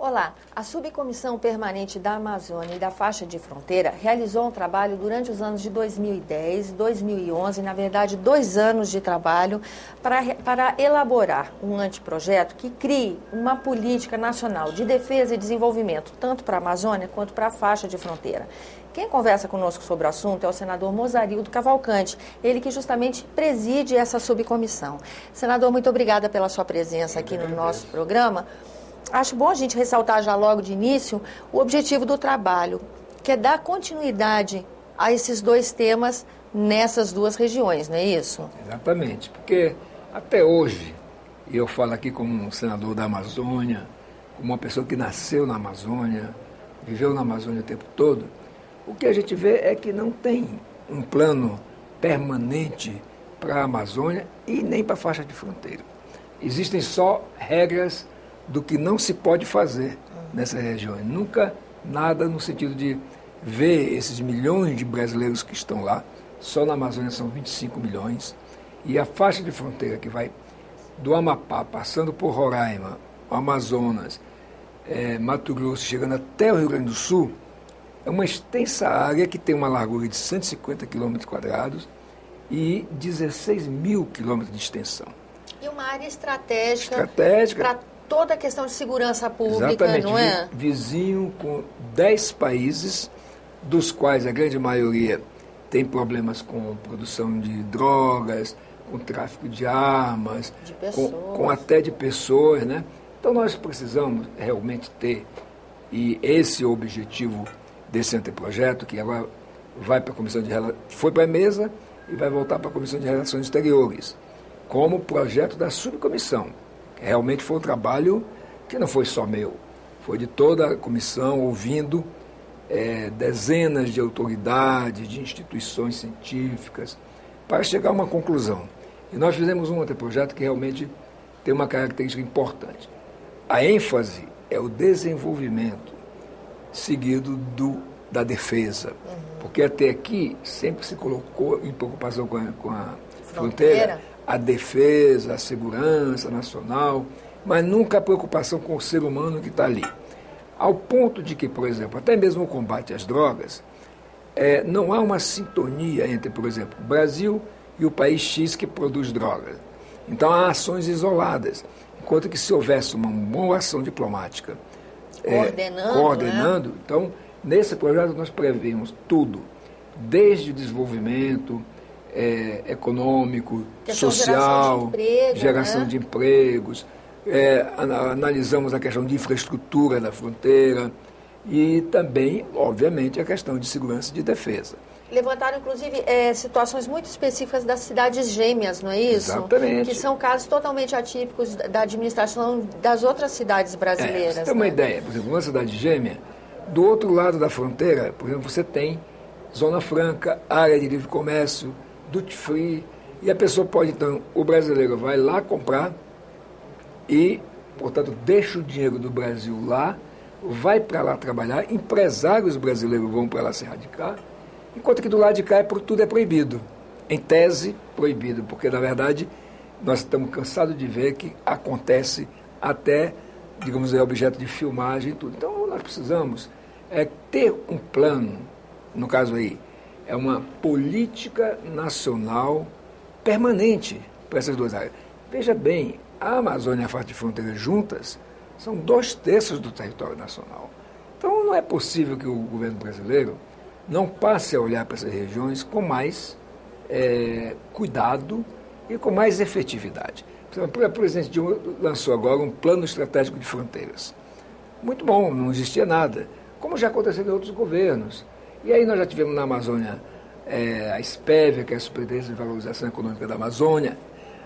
Olá, a Subcomissão Permanente da Amazônia e da Faixa de Fronteira realizou um trabalho durante os anos de 2010 e 2011, na verdade 2 anos de trabalho, para elaborar um anteprojeto que crie uma política nacional de defesa e desenvolvimento, tanto para a Amazônia quanto para a faixa de fronteira. Quem conversa conosco sobre o assunto é o senador Mozarildo Cavalcante, ele que justamente preside essa subcomissão. Senador, muito obrigada pela sua presença aqui no nosso programa. Acho bom a gente ressaltar já logo de início o objetivo do trabalho, que é dar continuidade a esses 2 temas nessas 2 regiões, não é isso? Exatamente, porque até hoje, e eu falo aqui como um senador da Amazônia, como uma pessoa que nasceu na Amazônia, viveu na Amazônia o tempo todo, o que a gente vê é que não tem um plano permanente para a Amazônia e nem para a faixa de fronteira. Existem só regras do que não se pode fazer nessas regiões. Nunca nada no sentido de ver esses milhões de brasileiros que estão lá, só na Amazônia são 25 milhões, e a faixa de fronteira que vai do Amapá, passando por Roraima, Amazonas, Mato Grosso, chegando até o Rio Grande do Sul, é uma extensa área que tem uma largura de 150 km² e 16 mil quilômetros de extensão. E uma área estratégica. Para toda a questão de segurança pública, exatamente, não é? Vizinho com 10 países, dos quais a grande maioria tem problemas com produção de drogas, com tráfico de armas, até de pessoas, né? Então nós precisamos realmente ter, e esse é o objetivo desse anteprojeto, que agora vai para a Comissão de foi para a mesa e vai voltar para a Comissão de Relações Exteriores, como projeto da subcomissão. Realmente foi um trabalho que não foi só meu, foi de toda a comissão, ouvindo dezenas de autoridades, de instituições científicas, para chegar a uma conclusão. E nós fizemos um anteprojeto que realmente tem uma característica importante. A ênfase é o desenvolvimento seguido da defesa, porque até aqui sempre se colocou em preocupação com a fronteira, a defesa, a segurança nacional, mas nunca a preocupação com o ser humano que está ali. Ao ponto de que, por exemplo, até mesmo o combate às drogas, não há uma sintonia entre, por exemplo, o Brasil e o país X que produz drogas. Então há ações isoladas, enquanto que se houvesse uma boa ação diplomática coordenando, então, nesse projeto nós prevemos tudo, desde o desenvolvimento econômico, social, geração de empregos, analisamos a questão de infraestrutura da fronteira e também, obviamente, a questão de segurança e de defesa. Levantaram, inclusive, situações muito específicas das cidades gêmeas, não é isso? Exatamente. Que são casos totalmente atípicos da administração das outras cidades brasileiras. Você tem uma ideia, por exemplo, uma cidade gêmea, do outro lado da fronteira, por exemplo, você tem Zona Franca, área de livre comércio, duty free, e a pessoa pode, então, o brasileiro vai lá comprar e, portanto, deixa o dinheiro do Brasil lá, vai para lá trabalhar, empresários brasileiros vão para lá se radicar, enquanto que do lado de cá tudo é proibido. Em tese, proibido, porque, na verdade, nós estamos cansados de ver que acontece até, digamos, objeto de filmagem e tudo. Então, nós precisamos ter um plano, no caso aí, é uma política nacional permanente para essas 2 áreas. Veja bem, a Amazônia e a faixa de fronteira juntas são 2/3 do território nacional. Então não é possível que o governo brasileiro não passe a olhar para essas regiões com mais cuidado e com mais efetividade. O presidente Dilma lançou agora um plano estratégico de fronteiras. Muito bom, não existia nada, como já aconteceu em outros governos. E aí nós já tivemos na Amazônia a SPEV, que é a Superintendência de Valorização Econômica da Amazônia.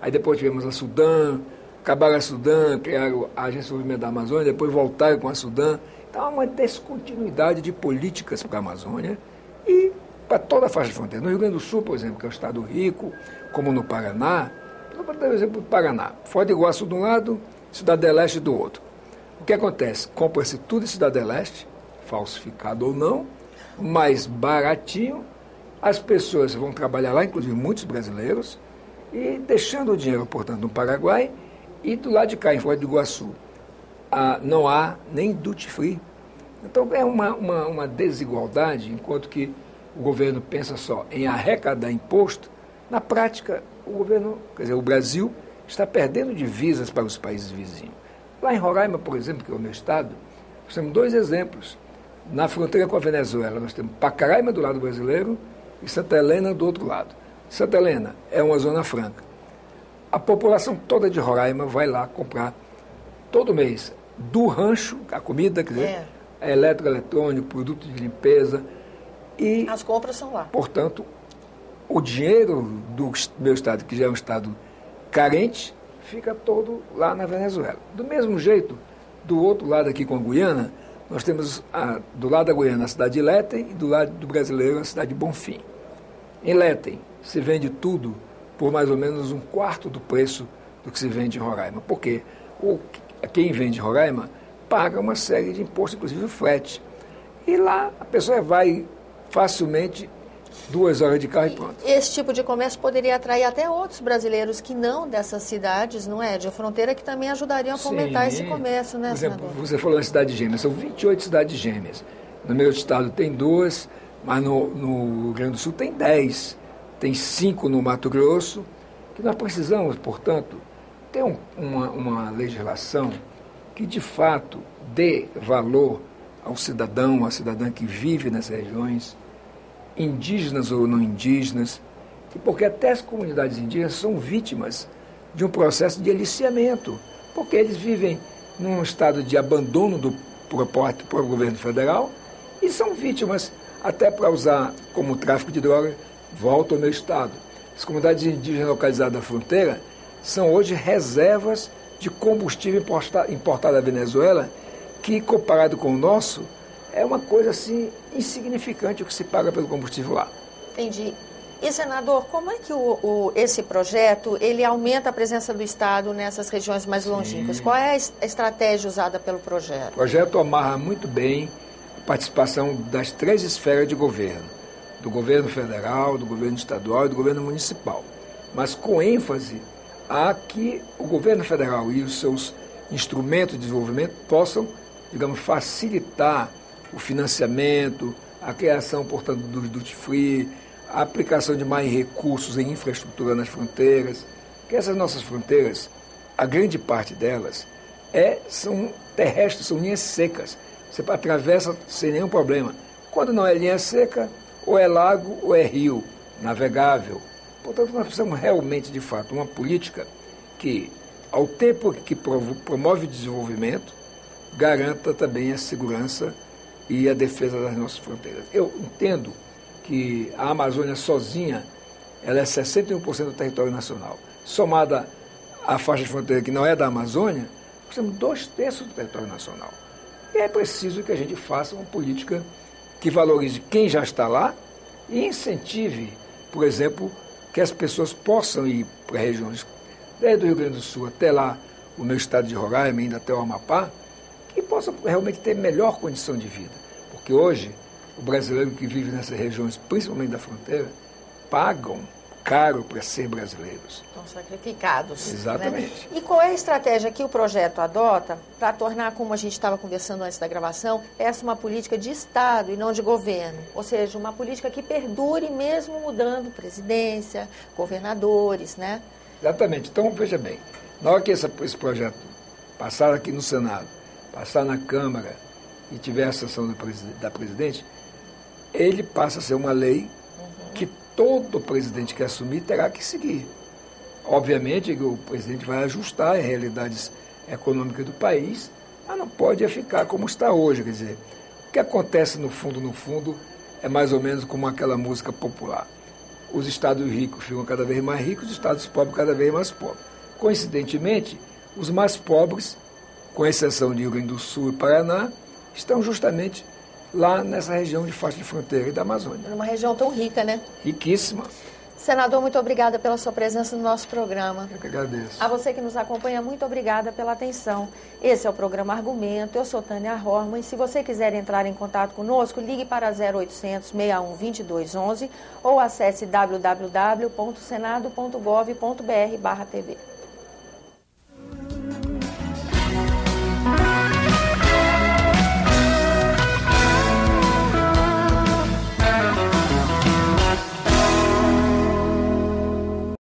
Aí depois tivemos a Sudam, acabaram a Sudam, criaram a Agência de Desenvolvimento da Amazônia, depois voltaram com a Sudam. Então há uma descontinuidade de políticas para a Amazônia e para toda a faixa de fronteira. No Rio Grande do Sul, por exemplo, que é um estado rico, como no Paraná, vou dar o exemplo do Paraná. Foz do Iguaçu de um lado, Cidade do Leste do outro. O que acontece? Compra-se tudo em Cidade do Leste, falsificado ou não, mais baratinho, as pessoas vão trabalhar lá, inclusive muitos brasileiros, e deixando o dinheiro, portanto, no Paraguai, e do lado de cá, em Foz do Iguaçu, não há nem duty free. Então é uma desigualdade, enquanto que o governo pensa só em arrecadar imposto, na prática o governo, quer dizer, o Brasil está perdendo divisas para os países vizinhos. Lá em Roraima, por exemplo, que é o meu estado, nós temos 2 exemplos. Na fronteira com a Venezuela, nós temos Pacaraima do lado brasileiro e Santa Helena do outro lado. Santa Helena é uma zona franca. A população toda de Roraima vai lá comprar todo mês do rancho, a comida, quer dizer, eletroeletrônico, produto de limpeza. E as compras são lá. Portanto, o dinheiro do meu estado, que já é um estado carente, fica todo lá na Venezuela. Do mesmo jeito, do outro lado aqui com a Guiana, nós temos do lado da Guiana a cidade de Léten e do lado do brasileiro a cidade de Bonfim. Em Léten se vende tudo por mais ou menos 1/4 do preço do que se vende em Roraima. Porque quem vende em Roraima paga uma série de impostos, inclusive o frete. E lá a pessoa vai facilmente 2 horas de carro e pronto. Esse tipo de comércio poderia atrair até outros brasileiros que não dessas cidades, não é? De fronteira, que também ajudariam a fomentar esse comércio, né, senador? Por exemplo, você falou em cidades gêmeas, são 28 cidades gêmeas. No meu estado tem 2, mas no Rio Grande do Sul tem 10. Tem 5 no Mato Grosso, que nós precisamos, portanto, ter uma legislação que, de fato, dê valor ao cidadão, à cidadã que vive nessas regiões, indígenas ou não indígenas, porque até as comunidades indígenas são vítimas de um processo de aliciamento, porque eles vivem num estado de abandono por governo federal e são vítimas, até para usar como tráfico de droga, volta ao meu estado. As comunidades indígenas localizadas na fronteira são hoje reservas de combustível importado da Venezuela, que, comparado com o nosso, é uma coisa assim insignificante o que se paga pelo combustível lá. Entendi. E, senador, como é que esse projeto ele aumenta a presença do Estado nessas regiões mais longínquas? Qual é a estratégia usada pelo projeto? O projeto amarra muito bem a participação das 3 esferas de governo, do governo federal, do governo estadual e do governo municipal, mas com ênfase a que o governo federal e os seus instrumentos de desenvolvimento possam, digamos, facilitar o financiamento, a criação, portanto, do duty free, a aplicação de mais recursos em infraestrutura nas fronteiras, que essas nossas fronteiras, a grande parte delas são terrestres, são linhas secas. Você atravessa sem nenhum problema. Quando não é linha seca, ou é lago ou é rio navegável. Portanto, nós precisamos realmente, de fato, uma política que, ao tempo que promove o desenvolvimento, garanta também a segurança e a defesa das nossas fronteiras. Eu entendo que a Amazônia sozinha, ela é 61% do território nacional. Somada à faixa de fronteira que não é da Amazônia, nós temos 2/3 do território nacional. E é preciso que a gente faça uma política que valorize quem já está lá e incentive, por exemplo, que as pessoas possam ir para regiões, desde o Rio Grande do Sul até lá, o meu estado de Roraima, ainda até o Amapá, que possam realmente ter melhor condição de vida. Porque hoje, o brasileiro que vive nessas regiões, principalmente da fronteira, pagam caro para ser brasileiros. Estão sacrificados. Exatamente. Né? E qual é a estratégia que o projeto adota para tornar, como a gente estava conversando antes da gravação, essa uma política de Estado e não de governo? Ou seja, uma política que perdure mesmo mudando presidência, governadores, né? Exatamente. Então, veja bem, na hora que esse projeto passar aqui no Senado, passar na Câmara e tiver a sanção da presidente, ele passa a ser uma lei que todo presidente que assumir terá que seguir. Obviamente que o presidente vai ajustar as realidades econômicas do país, mas não pode ficar como está hoje. Quer dizer, o que acontece no fundo, é mais ou menos como aquela música popular. Os estados ricos ficam cada vez mais ricos, os estados pobres cada vez mais pobres. Coincidentemente, os mais pobres, com exceção de Rio Grande do Sul e Paraná, estão justamente lá nessa região de faixa de fronteira e da Amazônia. Numa região tão rica, né? Riquíssima. Senador, muito obrigada pela sua presença no nosso programa. Eu que agradeço. A você que nos acompanha, muito obrigada pela atenção. Esse é o programa Argumento, eu sou Tânia Horman, e se você quiser entrar em contato conosco, ligue para 0800 61 2211 ou acesse www.senado.gov.br/TV.